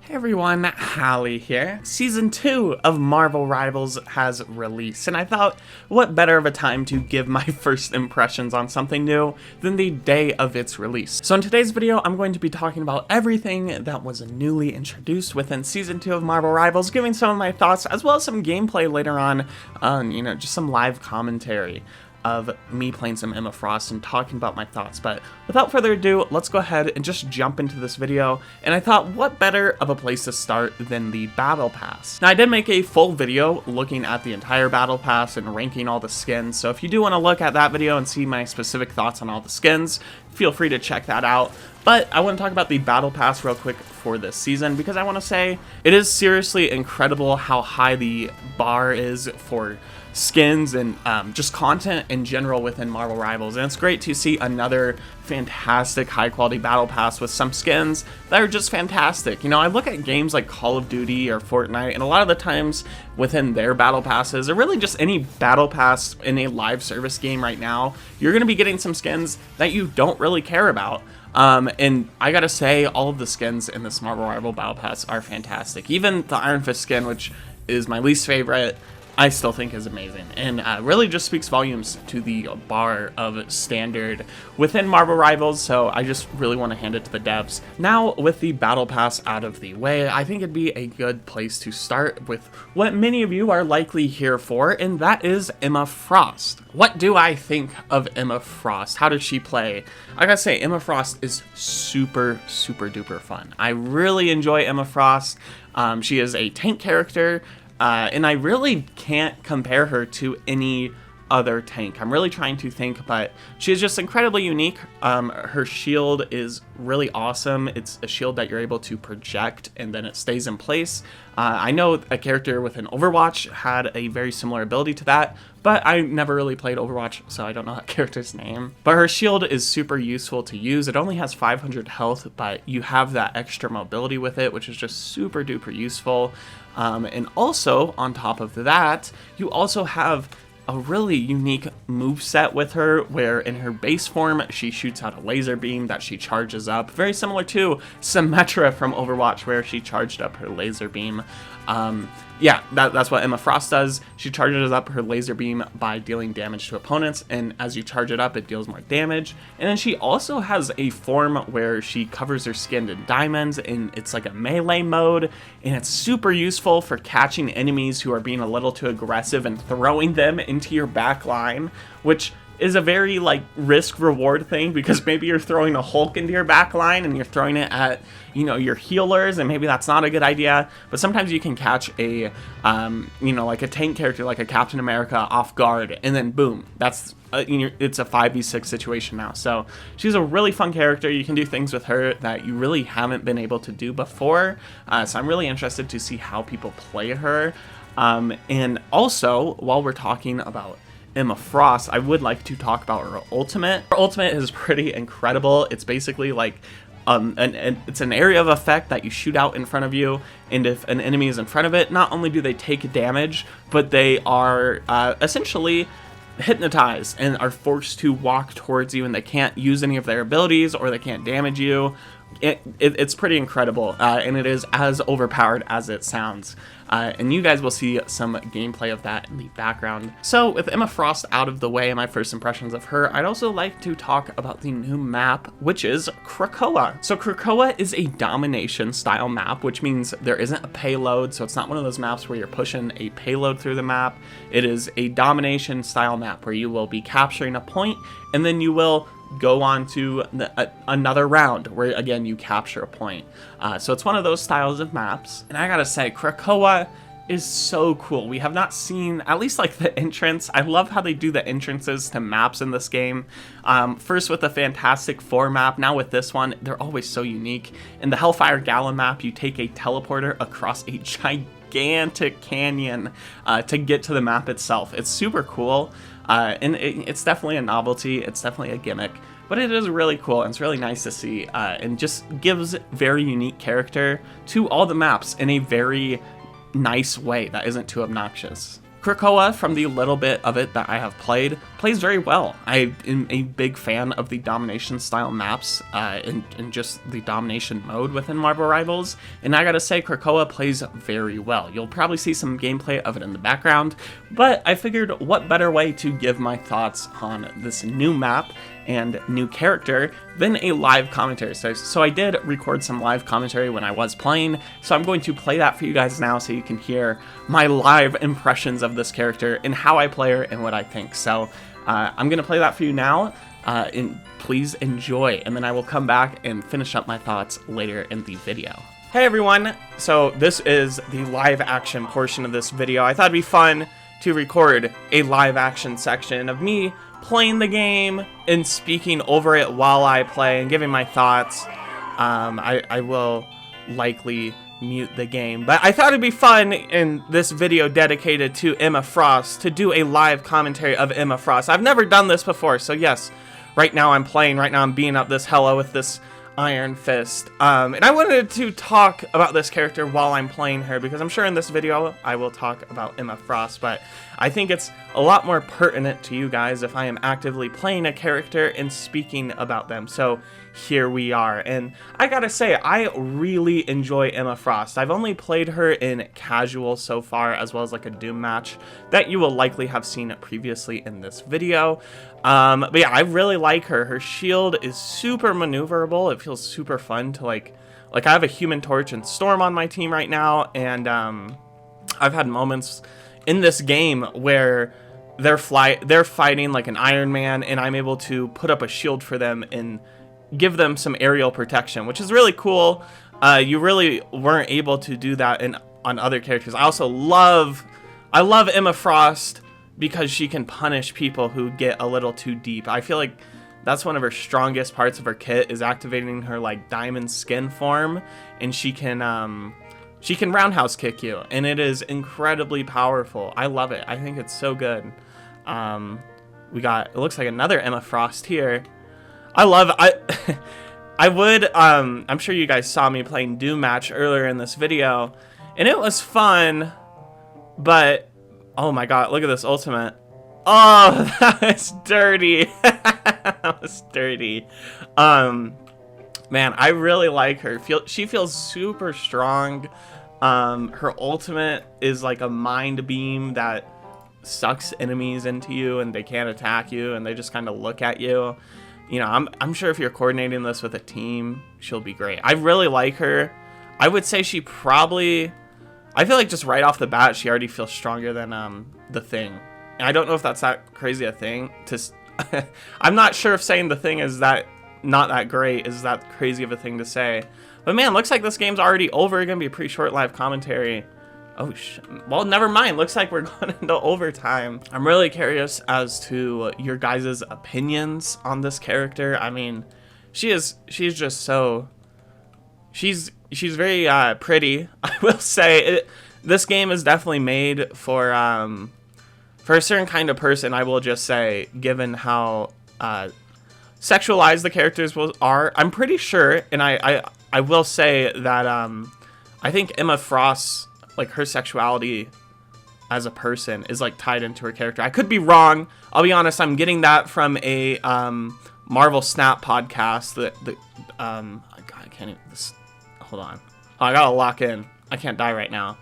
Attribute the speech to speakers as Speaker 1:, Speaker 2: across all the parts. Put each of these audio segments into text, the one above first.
Speaker 1: Hey everyone, Hallie here. Season 2 of Marvel Rivals has released, and I thought, what better of a time to give my first impressions on something new than the day of its release. So in today's video, I'm going to be talking about everything that was newly introduced within Season 2 of Marvel Rivals, giving some of my thoughts, as well as some gameplay later on, just some live commentary of me playing some Emma Frost and talking about my thoughts. But without further ado, let's go ahead and just jump into this video. And I thought, what better of a place to start than the Battle Pass? Now, I did make a full video looking at the entire Battle Pass and ranking all the skins, so if you do want to look at that video and see my specific thoughts on all the skins, feel free to check that out. But I want to talk about the Battle Pass real quick for this season, because I want to say it is seriously incredible how high the bar is for skins and just content in general within Marvel Rivals. And it's great to see another fantastic high quality Battle Pass with some skins that are just fantastic. You know, I look at games like Call of Duty or Fortnite, and a lot of the times within their Battle Passes, or really just any Battle Pass in a live service game right now, you're going to be getting some skins that you don't really care about. And I gotta say, all of the skins in this Marvel Rival Battle Pass are fantastic. Even the Iron Fist skin, which is my least favorite, I still think is amazing, and really just speaks volumes to the bar of standard within Marvel Rivals, so I just really want to hand it to the devs. Now, with the Battle Pass out of the way, I think it'd be a good place to start with what many of you are likely here for, and that is Emma Frost. What do I think of Emma Frost? How does she play? I gotta say, Emma Frost is super duper fun. I really enjoy Emma Frost. She is a tank character, and I really can't compare her to any other tank. I'm really trying to think, but she is just incredibly unique. Her shield is really awesome. It's a shield that you're able to project and then it stays in place. I know a character within Overwatch had a very similar ability to that, but I never really played Overwatch, so I don't know that character's name. But her shield is super useful to use. It only has 500 health, but you have that extra mobility with it, which is just super duper useful. And also, on top of that, you also have a really unique moveset with her, where in her base form, she shoots out a laser beam that she charges up, very similar to Symmetra from Overwatch, where she charged up her laser beam. Yeah, that's what Emma Frost does. She charges up her laser beam by dealing damage to opponents, and as you charge it up, it deals more damage. And then she also has a form where she covers her skin in diamonds, and it's like a melee mode, and it's super useful for catching enemies who are being a little too aggressive and throwing them into your back line, which is a very risk reward thing, because maybe you're throwing a Hulk into your back line and you're throwing it at your healers, and maybe that's not a good idea. But sometimes you can catch a like a tank character like a Captain America off guard, and then boom, that's it's a 5v6 situation now. So she's a really fun character. You can do things with her that you really haven't been able to do before, so I'm really interested to see how people play her. And also, while we're talking about Emma Frost, I would like to talk about her ultimate. Her ultimate is pretty incredible. It's basically like it's an area of effect that you shoot out in front of you, and if an enemy is in front of it, not only do they take damage, but they are essentially hypnotized and are forced to walk towards you, and they can't use any of their abilities, or they can't damage you. It's pretty incredible, and it is as overpowered as it sounds. And you guys will see some gameplay of that in the background. So with Emma Frost out of the way, my first impressions of her, I'd also like to talk about the new map, which is Krakoa. So Krakoa is a domination style map, which means there isn't a payload. So it's not one of those maps where you're pushing a payload through the map. It is a domination style map where you will be capturing a point, and then you will go on to another round where, again, you capture a point. So it's one of those styles of maps. And I gotta say, Krakoa is so cool. We have not seen, at least the entrance. I love how they do the entrances to maps in this game. First with the Fantastic Four map, now with this one, they're always so unique. In the HELLFIRE Gala map, you take a teleporter across a gigantic canyon to get to the map itself. It's super cool. And it's definitely a novelty, it's definitely a gimmick, but it is really cool, and it's really nice to see, and just gives very unique character to all the maps in a very nice way that isn't too obnoxious. Krakoa, from the little bit of it that I have played, plays very well. I am a big fan of the domination style maps and just the domination mode within Marvel Rivals, and I gotta say Krakoa plays very well. You'll probably see some gameplay of it in the background, but I figured what better way to give my thoughts on this new map and new character than a live commentary. So I did record some live commentary when I was playing, so I'm going to play that for you guys now so you can hear my live impressions of this character and how I play her and what I think. So I'm going to play that for you now, and please enjoy, and then I will come back and finish up my thoughts later in the video. Hey everyone, so this is the live action portion of this video. I thought it'd be fun to record a live action section of me playing the game and speaking over it while I play and giving my thoughts. I will likely mute the game, but I thought it'd be fun in this video dedicated to Emma Frost to do a live commentary of Emma Frost. I've never done this before, so yes, right now I'm beating up this Hela with this Iron Fist, and I wanted to talk about this character while I'm playing her, because I'm sure in this video I will talk about Emma Frost, but I think it's a lot more pertinent to you guys if I am actively playing a character and speaking about them. So here we are, and I gotta say, I really enjoy Emma Frost. I've only played her in casual so far, as well as like a Doom match that you will likely have seen previously in this video. But yeah, I really like her. Her shield is super maneuverable. It feels super fun to like I have a Human Torch and Storm on my team right now, and I've had moments in this game where they're fighting like an Iron Man, and I'm able to put up a shield for them and give them some aerial protection, which is really cool. You really weren't able to do that on other characters. I love Emma Frost because she can punish people who get a little too deep. I feel like that's one of her strongest parts of her kit, is activating her like diamond skin form, and she can roundhouse kick you, and it is incredibly powerful. I love it. I think it's so good. We got, it looks like another Emma Frost here. I'm sure you guys saw me playing Doom match earlier in this video, and it was fun, but oh my god, look at this ultimate. Oh, that was dirty. That was dirty. Man, I really like her. She feels super strong. Her ultimate is like a mind beam that sucks enemies into you, and they can't attack you, and they just kind of look at you. You know, I'm sure if you're coordinating this with a team, she'll be great. I really like her. I would say she probably, I feel like just right off the bat, she already feels stronger than the Thing. And I don't know if that's that crazy a thing to I'm not sure if saying the Thing is that not that great, is that crazy of a thing to say. But man, looks like this game's already over. It's gonna be a pretty short live commentary. Oh well, never mind. Looks like we're going into overtime. I'm really curious as to your guys' opinions on this character. I mean, she's just so, she's very pretty. I will say this game is definitely made for a certain kind of person. I will just say, given how sexualized the characters are, I'm pretty sure, and I will say that I think Emma Frost, like, her sexuality as a person is like tied into her character. I could be wrong. I'll be honest. I'm getting that from a Marvel Snap podcast. I can't even. Hold on. Oh, I gotta lock in. I can't die right now.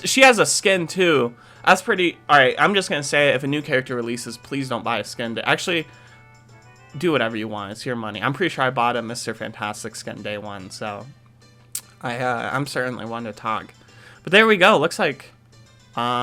Speaker 1: She has a skin too. That's pretty. All right. I'm just gonna say, if a new character releases, please don't buy a skin. Actually, do whatever you want. It's your money. I'm pretty sure I bought a Mr. Fantastic skin day one, so I'm certainly one to talk. But there we go. Looks like there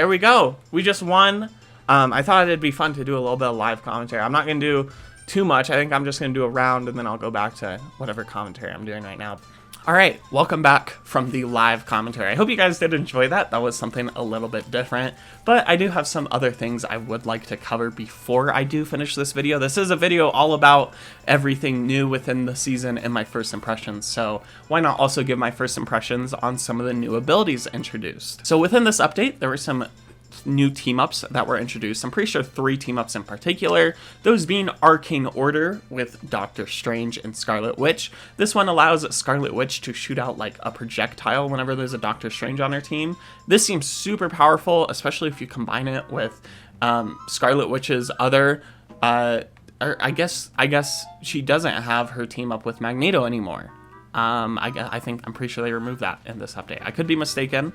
Speaker 1: we go. We just won. I thought it'd be fun to do a little bit of live commentary. I'm not gonna do too much. I think I'm just gonna do a round, and then I'll go back to whatever commentary I'm doing right now. All right, welcome back from the live commentary. I hope you guys did enjoy that. That was something a little bit different, but I do have some other things I would like to cover before I do finish this video. This is a video all about everything new within the season and my first impressions, so why not also give my first impressions on some of the new abilities introduced. So within this update, there were some new team-ups that were introduced. I'm pretty sure 3 team-ups in particular, those being Arcane Order with Doctor Strange and Scarlet Witch. This one allows Scarlet Witch to shoot out like a projectile whenever there's a Doctor Strange on her team. This seems super powerful, especially if you combine it with Scarlet Witch's other I guess she doesn't have her team up with Magneto anymore. I'm pretty sure they removed that in this update. I could be mistaken,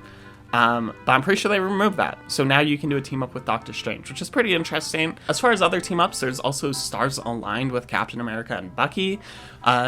Speaker 1: but I'm pretty sure they removed that. So now you can do a team up with Doctor Strange, which is pretty interesting. As far as other team ups, there's also Stars Aligned with Captain America and Bucky.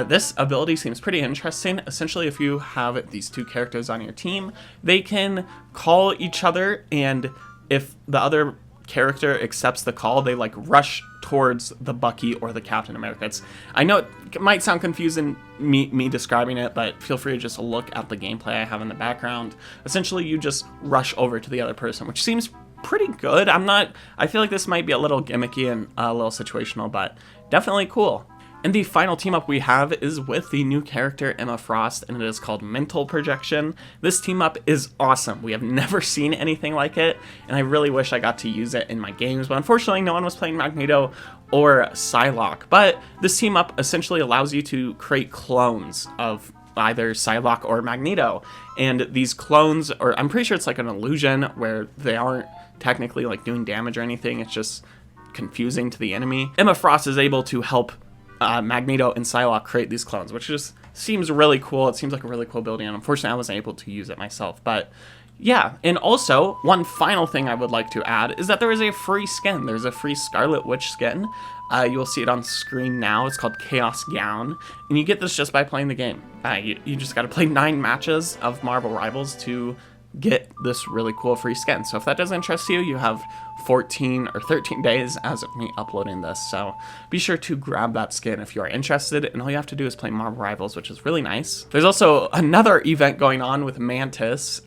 Speaker 1: This ability seems pretty interesting. Essentially, if you have these 2 characters on your team, they can call each other, and if the other character accepts the call, they like rush towards the Bucky or the Captain America. I know it might sound confusing me describing it, but feel free to just look at the gameplay I have in the background. Essentially, you just rush over to the other person, which seems pretty good. I feel like this might be a little gimmicky and a little situational, but definitely cool. And the final team up we have is with the new character Emma Frost, and it is called Mental Projection. This team up is awesome. We have never seen anything like it, and I really wish I got to use it in my games, but unfortunately no one was playing Magneto or Psylocke. But this team up essentially allows you to create clones of either Psylocke or Magneto, and these clones, or I'm pretty sure it's like an illusion where they aren't technically like doing damage or anything, it's just confusing to the enemy. Emma Frost is able to help Magneto and Psylocke create these clones, which just seems really cool. It seems like a really cool ability, and unfortunately I wasn't able to use it myself. But yeah, and also one final thing I would like to add is that there is a free skin. There's a free Scarlet Witch skin. You'll see it on screen now. It's called Chaos Gown, and you get this just by playing the game. You just got to play 9 matches of Marvel Rivals to get this really cool free skin. So if that does interest you, you have 14 or 13 days as of me uploading this. So be sure to grab that skin if you are interested, and all you have to do is play Marvel Rivals, which is really nice. There's also another event going on with Mantis,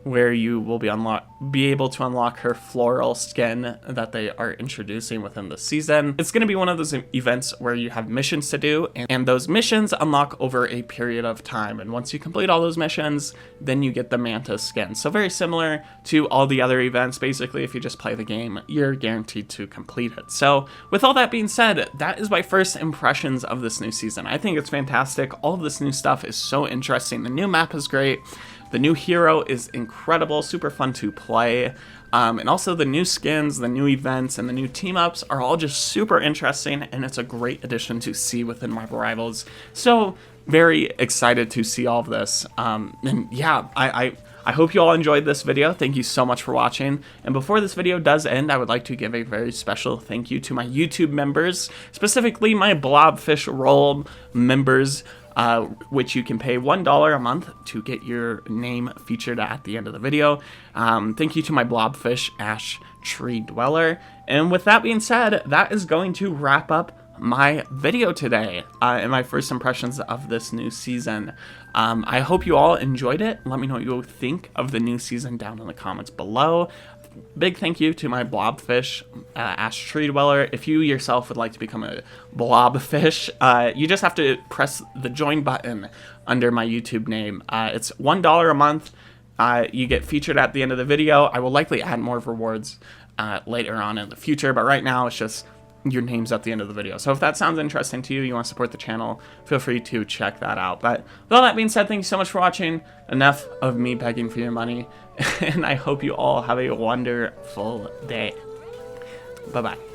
Speaker 1: where you will be able to unlock her floral skin that they are introducing within the season. It's going to be one of those events where you have missions to do, and those missions unlock over a period of time. And once you complete all those missions, then you get the Mantis skin. So very similar to all the other events. Basically, if you just play the game, you're guaranteed to complete it. So with all that being said, that is my first impressions of this new season. I think it's fantastic. All of this new stuff is so interesting. The new map is great. The new hero is incredible, super fun to play, and also the new skins, the new events, and the new team-ups are all just super interesting, and it's a great addition to see within Marvel Rivals. So, very excited to see all of this, and yeah, I hope you all enjoyed this video. Thank you so much for watching, and before this video does end, I would like to give a very special thank you to my YouTube members, specifically my Blobfish Roll members, which you can pay $1 a month to get your name featured at the end of the video. Thank you to my Blobfish Ash Tree Dweller. And with that being said, that is going to wrap up my video today and my first impressions of this new season. I hope you all enjoyed it. Let me know what you think of the new season down in the comments below. Big thank you to my Blobfish Ash Tree Dweller. If you yourself would like to become a Blobfish, you just have to press the join button under my YouTube name. It's $1 a month. You get featured at the end of the video. I will likely add more rewards later on in the future, but right now it's just your name's at the end of the video. So if that sounds interesting to you, you want to support the channel, feel free to check that out. But with all that being said, thank you so much for watching. Enough of me begging for your money, and I hope you all have a wonderful day. Bye-bye.